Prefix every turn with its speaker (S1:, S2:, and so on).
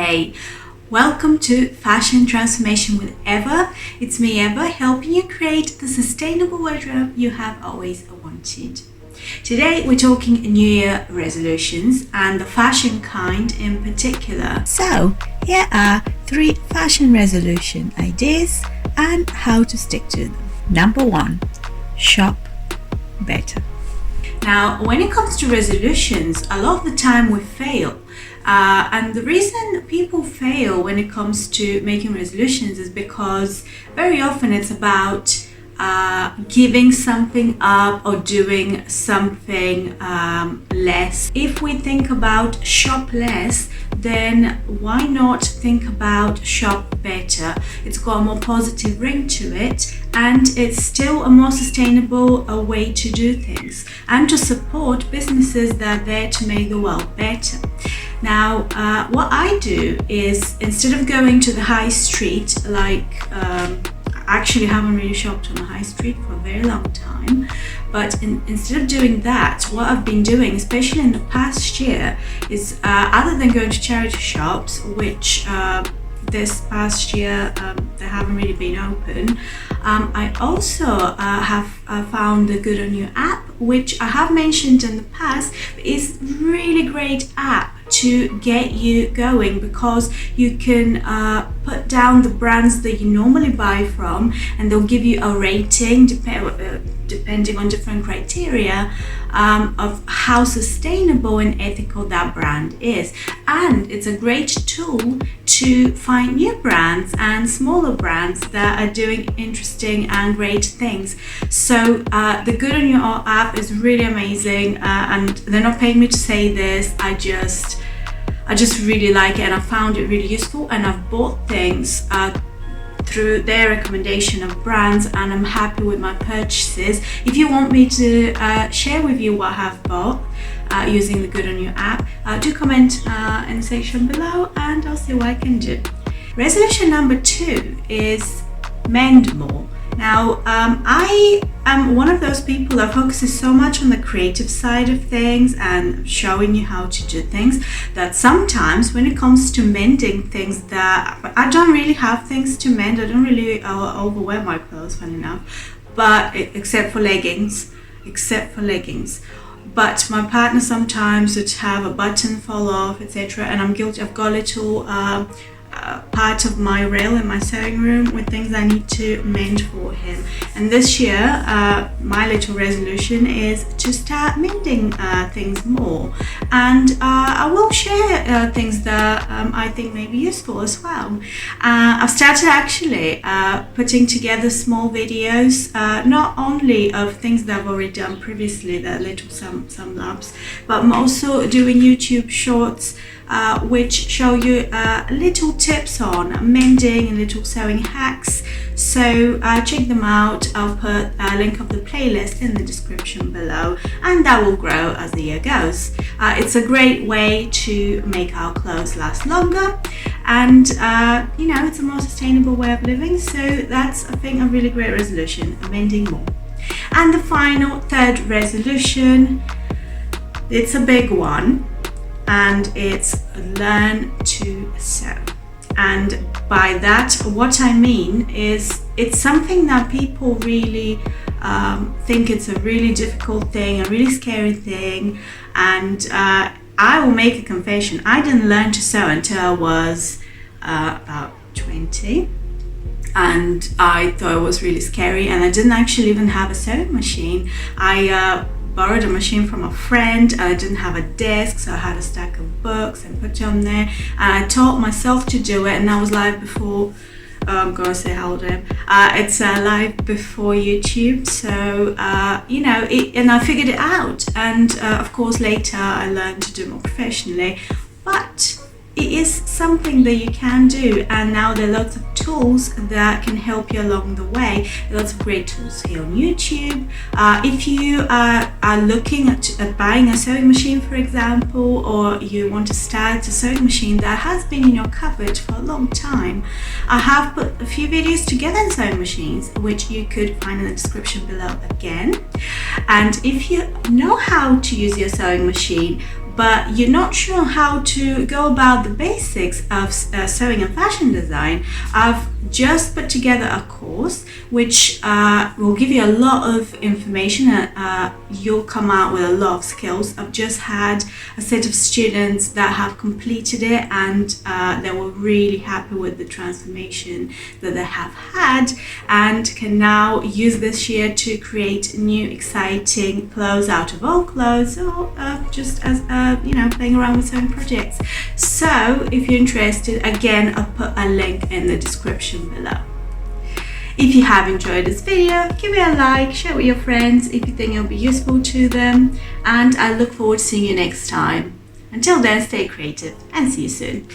S1: Hey, welcome to Fashion Transformation with Eva. It's me, Eva, helping you create the sustainable wardrobe you have always wanted. Today we're talking New Year resolutions and the fashion kind in particular. So here are 3 fashion resolution ideas and how to stick to them. Number 1, shop better. Now, when it comes to resolutions, a lot of the time we fail. And the reason people fail when it comes to making resolutions is because very often it's about giving something up or doing something less. If we think about shop less, then why not think about shop better? It's got a more positive ring to it, and it's still a more sustainable way to do things and to support businesses that are there to make the world better. Now, what I do is, instead of going to the high street, actually haven't really shopped on the high street for a very long time, but instead of doing that, what I've been doing, especially in the past year, is other than going to charity shops, which this past year they haven't really been open, I also have found the Good On You app, which I have mentioned in the past. It's really great app to get you going, because you can put down the brands that you normally buy from, and they'll give you a rating depending on different criteria of how sustainable and ethical that brand is. And it's a great tool to find new brands and smaller brands that are doing interesting and great things. So the Good On You app is really amazing, and they're not paying me to say this. I just really like it, and I found it really useful, and I've bought things through their recommendation of brands, and I'm happy with my purchases. If you want me to share with you what I have bought using the Good On You app, do comment in the section below and I'll see what I can do. Resolution number 2 is mend more. Now, I am one of those people that focuses so much on the creative side of things and showing you how to do things, that sometimes when it comes to mending things that I don't really have things to mend. I don't really overwear my clothes, funny enough, but except for leggings. But my partner sometimes would have a button fall off, etc., and I'm guilty. I've got a little part of my rail in my sewing room with things I need to mend for him. And this year, my little resolution is to start mending things more, and I will share things that I think may be useful as well. I've started actually putting together small videos, not only of things that I've already done previously, that little some labs, but I'm also doing YouTube shorts which show you little tips on mending and little sewing hacks. So check them out. I'll put a link of the playlist in the description below, and that will grow as the year goes. It's a great way to make our clothes last longer, and it's a more sustainable way of living. So that's, I think, a really great resolution, mending more. And the final, 3rd resolution, it's a big one, and it's learn to sew. And by that, what I mean is, it's something that people really think it's a really difficult thing, a really scary thing. And I will make a confession. I didn't learn to sew until I was about 20. And I thought it was really scary, and I didn't actually even have a sewing machine. I borrowed a machine from a friend. I didn't have a desk, so I had a stack of books and put it on there, and I taught myself to do it. And I was live before, I'm gonna say how old I am. It's live before YouTube, so and I figured it out. And of course later I learned to do it more professionally, but it is something that you can do, and now there are lots of tools that can help you along the way. There are lots of great tools here on YouTube. If you are looking at buying a sewing machine, for example, or you want to start a sewing machine that has been in your cupboard for a long time, I have put a few videos together on sewing machines, which you could find in the description below again. And if you know how to use your sewing machine, but you're not sure how to go about the basics of sewing and fashion design, I've just put together a course which will give you a lot of information, and you'll come out with a lot of skills. I've just had a set of students that have completed it, and they were really happy with the transformation that they have had, and can now use this year to create new exciting clothes out of old clothes, or just as playing around with sewing projects. So if you're interested, again, I'll put a link in the description below. If you have enjoyed this video, give it a like, share it with your friends if you think it'll be useful to them, and I look forward to seeing you next time. Until then, stay creative and see you soon.